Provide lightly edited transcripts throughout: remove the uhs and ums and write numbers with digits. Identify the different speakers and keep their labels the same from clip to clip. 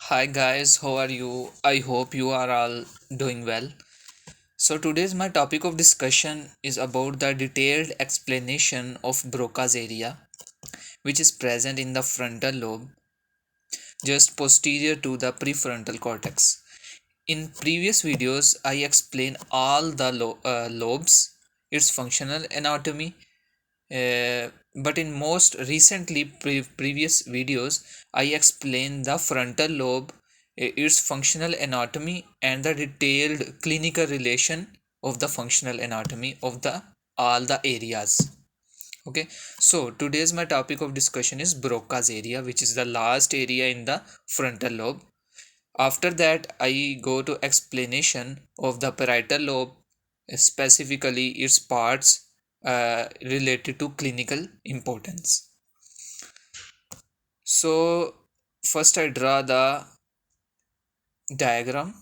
Speaker 1: Hi guys, how are you? I hope you are all doing well. So today's my topic of discussion is about the detailed explanation of Broca's area, which is present in the frontal lobe, just posterior to the prefrontal cortex. In previous videos, I explained all the lobes, its functional anatomy, but in most recently previous videos I explained the frontal lobe, its functional anatomy and the detailed clinical relation of the functional anatomy of the all the areas. Okay, so today's my topic of discussion is Broca's area, which is the last area in the frontal lobe. After that I go to explanation of the parietal lobe, specifically its parts related to clinical importance. So first I draw the diagram.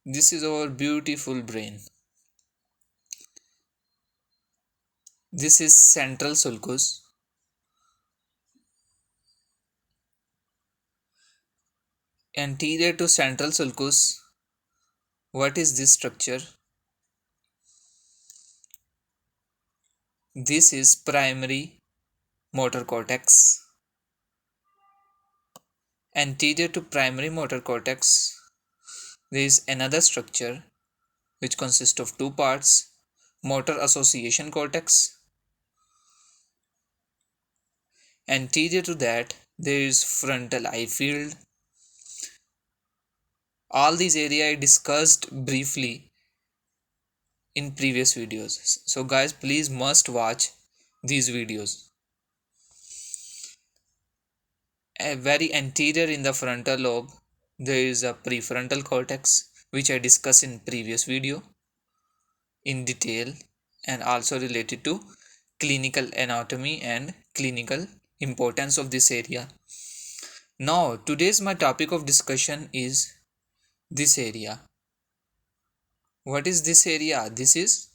Speaker 1: This is our beautiful brain. This is central sulcus. Anterior to central sulcus, what is this structure? This is primary motor cortex. Anterior to primary motor cortex, there is another structure which consists of two parts: motor association cortex. Anterior to that, there is frontal eye field. All these areas I discussed briefly in previous videos. So guys, please must watch these videos. A very anterior in the frontal lobe, there is a prefrontal cortex, which I discussed in previous video in detail and also related to clinical anatomy and clinical importance of this area. Now today's my topic of discussion is this area. What is this area? This is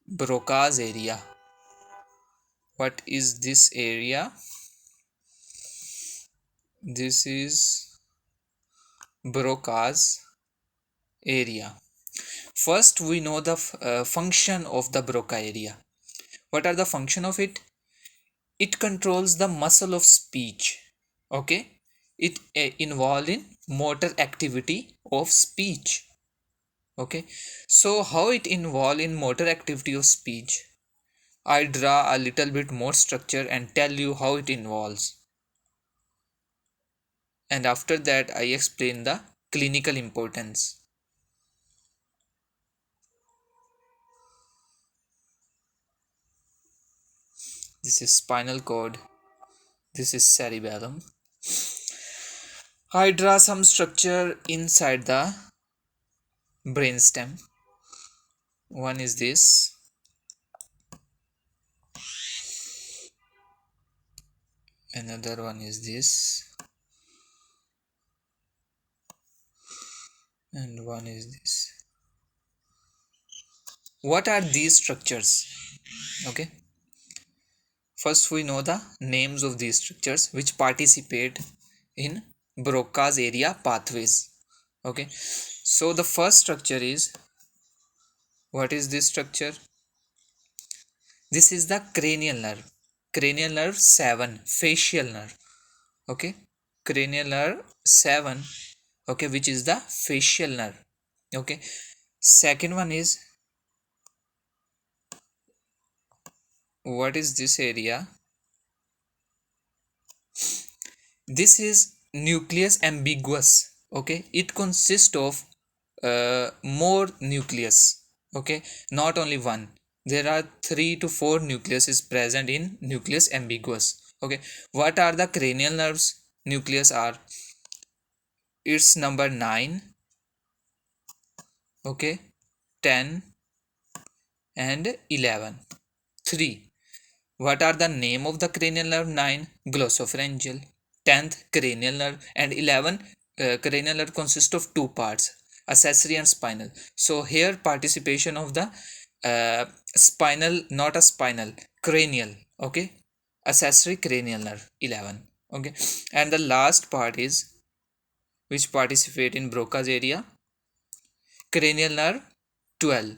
Speaker 1: Broca's area. What is this area? This is Broca's area. First we know the function of the Broca area. What are the function of it? It controls the muscle of speech. Okay, it involved in motor activity of speech. Okay, so how it involved in motor activity of speech? I draw a little bit more structure and tell you how it involves, and after that I explain the clinical importance. This is spinal cord, this is cerebellum. I draw some structure inside the brainstem. One is this, another one is this, and one is this. What are these structures? Okay, first we know the names of these structures which participate in Broca's area pathways. Okay, so the first structure is, what is this structure? This is the cranial nerve. Cranial nerve 7, facial nerve. Okay, cranial nerve 7, okay, which is the facial nerve. Okay, second one is, what is this area? This is nucleus ambiguous. Okay, it consists of more nucleus. Okay, not only one, there are 3 to 4 nucleuses present in nucleus ambiguous. Okay, what are the cranial nerves? Nucleus are, it's number 9, okay, 10 and 11. 3. What are the name of the cranial nerve? 9, glossopharyngeal. 10th, cranial nerve. And 11, cranial nerve consists of two parts, accessory and spinal. So here participation of the spinal, not a spinal, cranial, okay, accessory cranial nerve 11. Okay, and the last part is which participate in Broca's area, cranial nerve 12.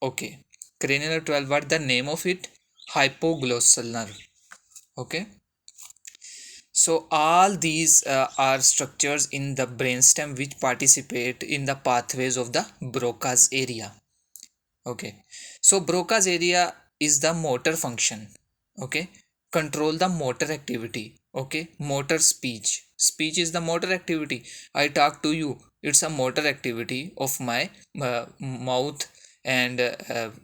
Speaker 1: Okay, cranial nerve 12, what the name of it? Hypoglossal nerve. Okay, so all these are structures in the brainstem which participate in the pathways of the Broca's area. Okay, so Broca's area is the motor function. Okay, control the motor activity. Okay, motor speech is the motor activity. I talk to you, it's a motor activity of my mouth and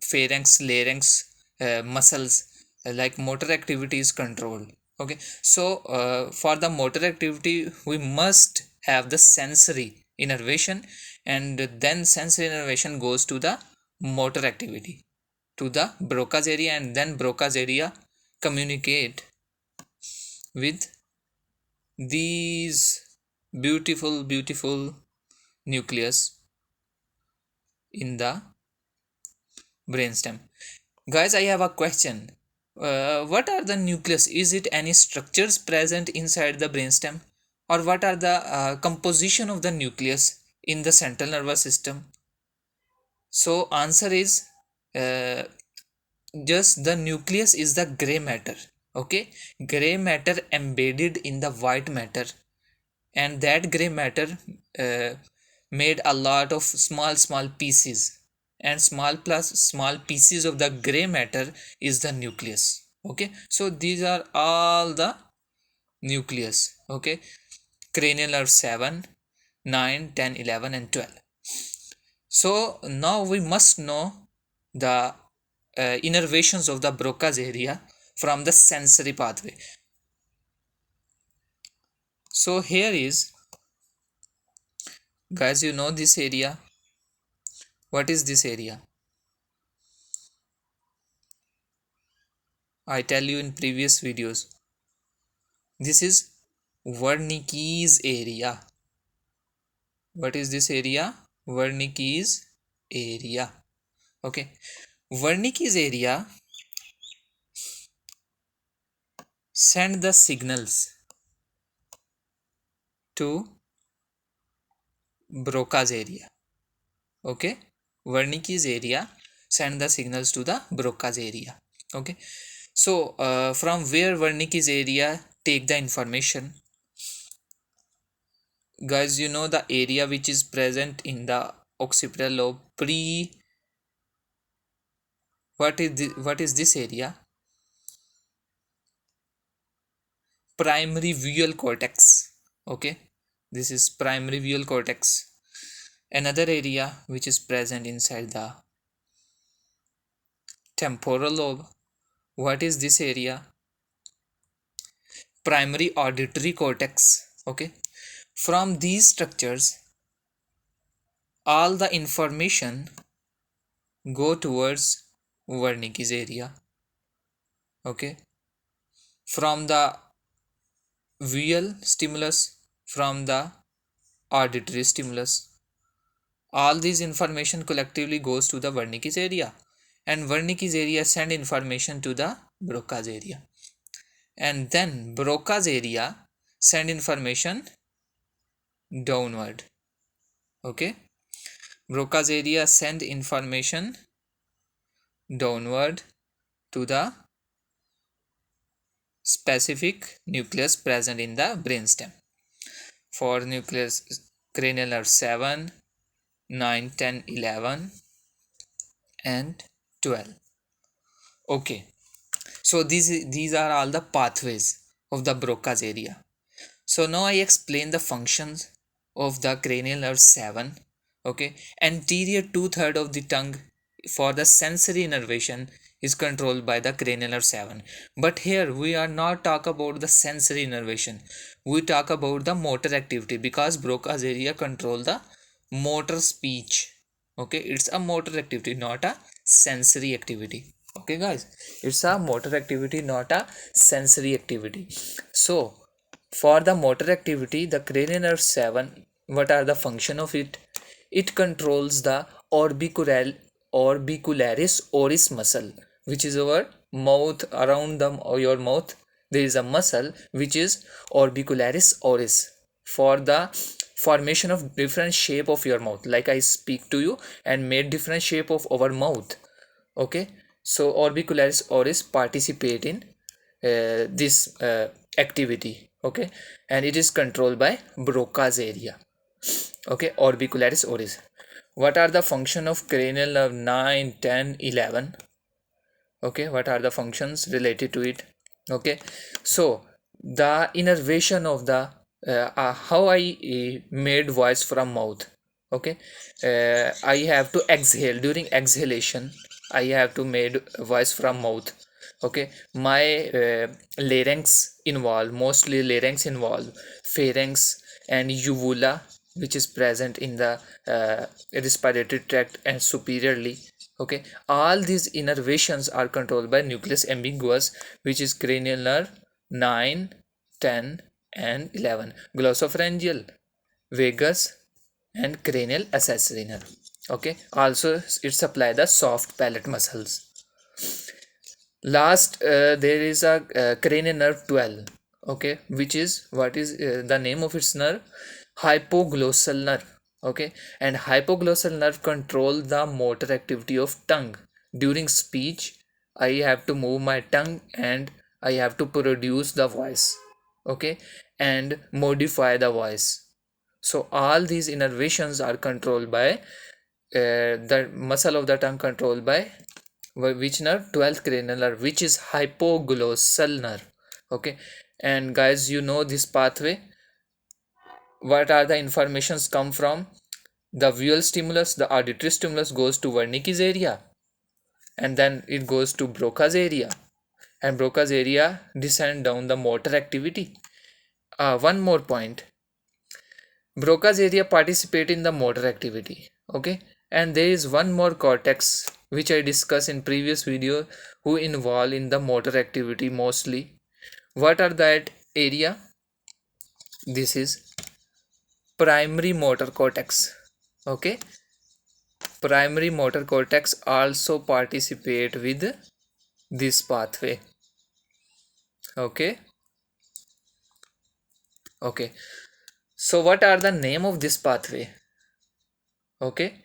Speaker 1: pharynx, larynx, muscles, like motor activity is controlled. Okay, so for the motor activity we must have the sensory innervation, and then sensory innervation goes to the motor activity to the Broca's area, and then Broca's area communicate with these beautiful nucleus in the brainstem. Guys, I have a question. What are the nucleus? Is it any structures present inside the brainstem, or what are the composition of the nucleus in the central nervous system? So answer is uh, just the nucleus is the gray matter. Okay, gray matter embedded in the white matter, and that gray matter uh, made a lot of small pieces, and small plus small pieces of the gray matter is the nucleus. Okay, so these are all the nucleus. Okay, cranial nerve 7, 9, 10, 11 and 12. So now we must know the innervations of the Broca's area from the sensory pathway. So here is, guys, you know this area. What is this area? I tell you in previous videos. This is Wernicke's area. What is this area? Wernicke's area. Okay. Wernicke's area send the signals to Broca's area. Okay, Wernicke's area send the signals to the Broca's area. Okay, so from where Wernicke's area take the information? Guys, you know the area which is present in the occipital lobe what is this area? Primary visual cortex. Okay, this is primary visual cortex. Another area which is present inside the temporal lobe. What is this area? Primary auditory cortex. Okay, from these structures all the information go towards Wernicke's area. Okay, from the visual stimulus, from the auditory stimulus, all these information collectively goes to the Wernicke's area, and Wernicke's area send information to the Broca's area, and then Broca's area send information downward. Okay, Broca's area send information downward to the specific nucleus present in the brainstem. For nucleus cranial nerve 7, 9, 10, 11 and 12. Okay, so these are all the pathways of the Broca's area. So now I explain the functions of the cranial nerve 7. Okay, anterior 2/3 of the tongue for the sensory innervation is controlled by the cranial nerve 7. But here we are not talk about the sensory innervation, we talk about the motor activity, because Broca's area control the motor speech. Okay, it's a motor activity, not a sensory activity. Okay guys, it's a motor activity, not a sensory activity. So for the motor activity, the cranial nerve 7, what are the function of it? It controls the orbicularis oris muscle. which is our mouth, around the your mouth there is a muscle which is orbicularis oris, for the formation of different shape of your mouth. Like I speak to you and made different shape of our mouth. Okay, so orbicularis oris participate in this activity. Okay, and it is controlled by Broca's area. Okay, orbicularis oris. What are the function of cranial nerve 9, 10, 11? Okay, what are the functions related to it? Okay, so the innervation of the how I made voice from mouth. Okay, I have to exhale. During exhalation I have to made voice from mouth. Okay, my larynx involved, mostly larynx involved, pharynx and uvula, which is present in the respiratory tract and superiorly. Okay, all these innervations are controlled by nucleus ambiguous, which is cranial nerve 9, 10 and 11, glossopharyngeal, vagus and cranial accessory nerve. Okay, also it supply the soft palate muscles. Last there is a cranial nerve 12. Okay, which is, what is the name of its nerve? Hypoglossal nerve. Okay, and hypoglossal nerve control the motor activity of tongue. During speech I have to move my tongue and I have to produce the voice. Okay, and modify the voice. So all these innervations are controlled by the muscle of the tongue, controlled by which nerve? 12th cranial nerve, which is hypoglossal nerve. Okay, and guys, you know this pathway. What are the informations come from? The visual stimulus, the auditory stimulus goes to Wernicke's area, and then it goes to Broca's area, and Broca's area descend down the motor activity. One more point, Broca's area participate in the motor activity. Okay, and there is one more cortex which I discussed in previous video, who involve in the motor activity mostly. What are that area? This is primary motor cortex. Okay, primary motor cortex also participate with this pathway. Okay, okay, so what are the name of this pathway? Okay,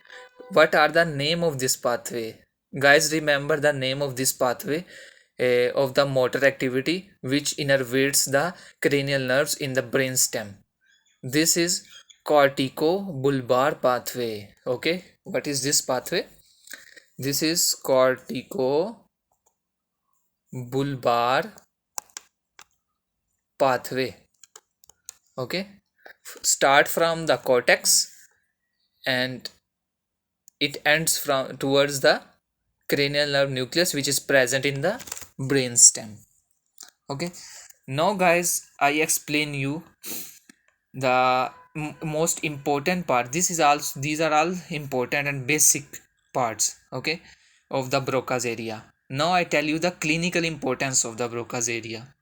Speaker 1: what are the name of this pathway? Guys, remember the name of this pathway of the motor activity which innervates the cranial nerves in the brainstem. This is Cortico bulbar pathway. Okay, what is this pathway? This is Cortico bulbar pathway. Okay, start from the cortex and it ends from towards the cranial nerve nucleus, which is present in the brainstem. Okay, now guys, I explain you the most important part. These are all important and basic parts, okay, of the Broca's area. Now I tell you the clinical importance of the Broca's area.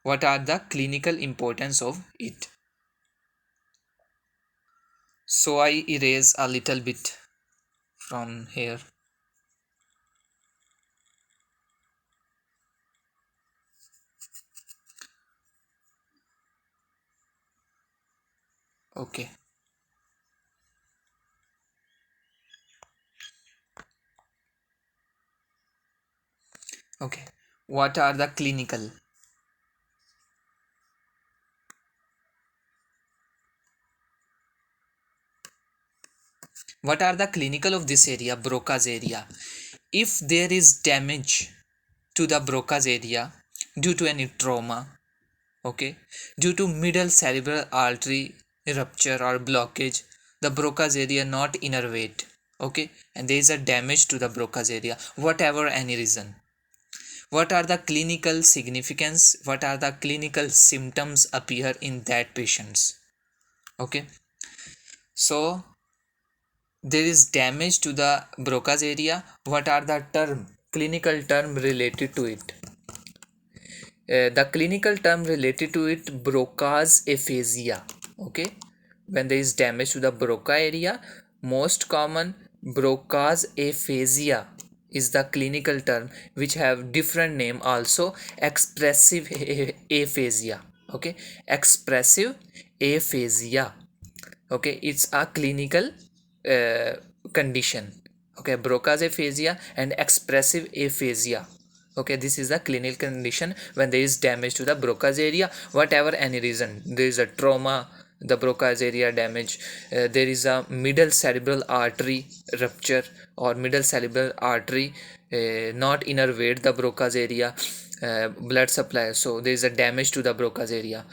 Speaker 1: What are the clinical importance of it? So I erase a little bit from here. Okay, okay, what are the clinical? What are the clinical of this area, Broca's area? If there is damage to the Broca's area due to any trauma, okay, due to middle cerebral artery rupture or blockage, the Broca's area not innervate, okay, and there is a damage to the Broca's area, whatever any reason. What are the clinical significance? What are the clinical symptoms appear in that patients? Okay, so there is damage to the Broca's area. What are the clinical term related to it? The clinical term related to it, Broca's aphasia. Okay, when there is damage to the Broca area, most common Broca's aphasia is the clinical term which have different name also. Expressive aphasia. Okay, expressive aphasia. Okay, it's a clinical uh, condition. Okay, Broca's aphasia and expressive aphasia. Okay, this is a clinical condition when there is damage to the Broca's area, whatever any reason. There is a trauma, the Broca's area damage, there is a middle cerebral artery rupture or middle cerebral artery not innervate the Broca's area blood supply, so there is a damage to the Broca's area.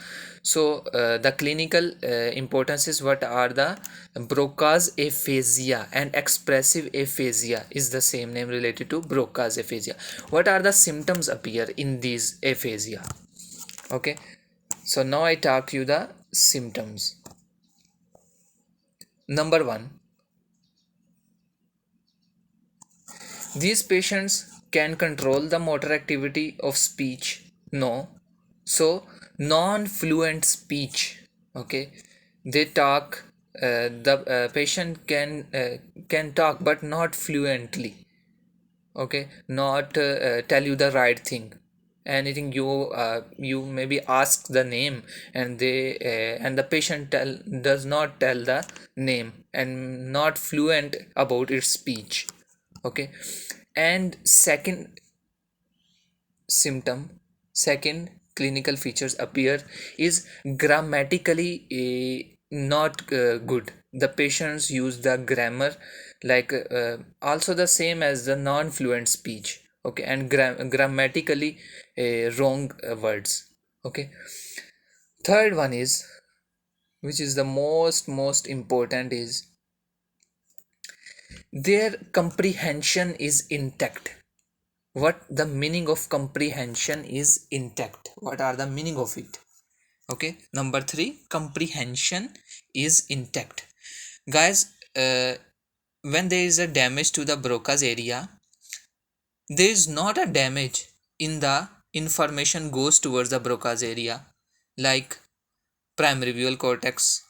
Speaker 1: So the clinical importance is what are the Broca's aphasia and expressive aphasia is the same name related to Broca's aphasia. What are the symptoms appear in these aphasia? Okay, so now I talk you the symptoms. Number one, these patients can control the motor activity of speech. No. So non-fluent speech. Okay, they talk. The patient can talk but not fluently. Okay, not tell you the right thing. Anything you maybe ask the name and they and the patient does not tell the name and not fluent about its speech. Okay, and second clinical features appear is grammatically not good. The patients use the grammar like also the same as the non-fluent speech. Okay, and grammatically wrong words. Okay, third one is, which is the most important, is their comprehension is intact. What the meaning of comprehension is intact? What are the meaning of it? Okay, number 3, comprehension is intact. Guys, when there is a damage to the Broca's area, there is not a damage in the information goes towards the Broca's area like primary visual cortex,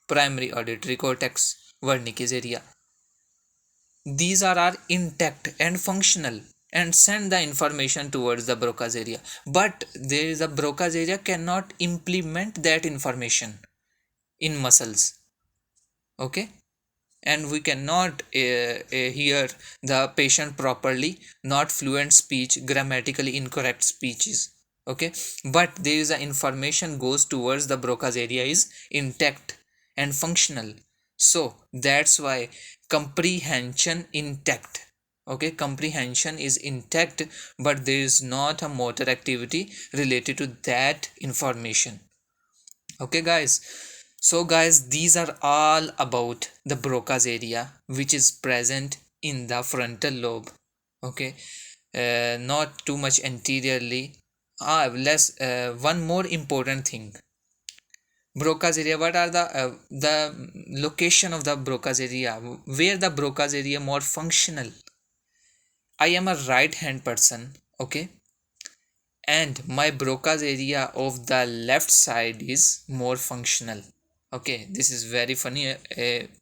Speaker 1: primary auditory cortex, Wernicke's area. These are intact and functional and send the information towards the Broca's area, but there is a Broca's area cannot implement that information in muscles. Okay, and we cannot hear the patient properly, not fluent speech, grammatically incorrect speeches. Okay, but there is a information goes towards the Broca's area is intact and functional, so that's why comprehension intact. Okay, comprehension is intact, but there is not a motor activity related to that information. Okay guys, so guys, these are all about the Broca's area which is present in the frontal lobe. Okay, not too much anteriorly. Less one more important thing, Broca's area. What are the location of the Broca's area, where the Broca's area more functional? I am a right hand person. Okay, and my Broca's area of the left side is more functional. Okay, this is very funny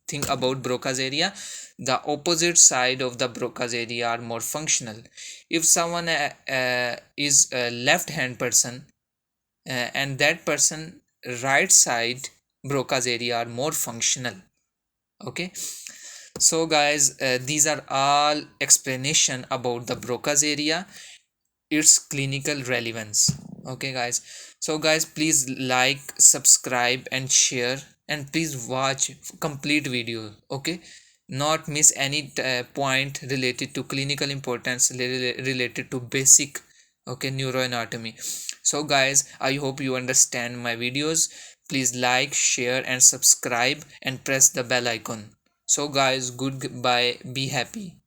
Speaker 1: thing about Broca's area. The opposite side of the Broca's area are more functional. If someone is a left hand person and that person right side Broca's area are more functional. Okay, so guys, these are all explanation about the Broca's area, its clinical relevance. Okay guys, so guys, please like, subscribe and share, and please watch complete video. Okay, not miss any point related to clinical importance, related to basic, okay, neuroanatomy. So guys, I hope you understand my videos. Please like, share and subscribe and press the bell icon. So guys, goodbye, be happy.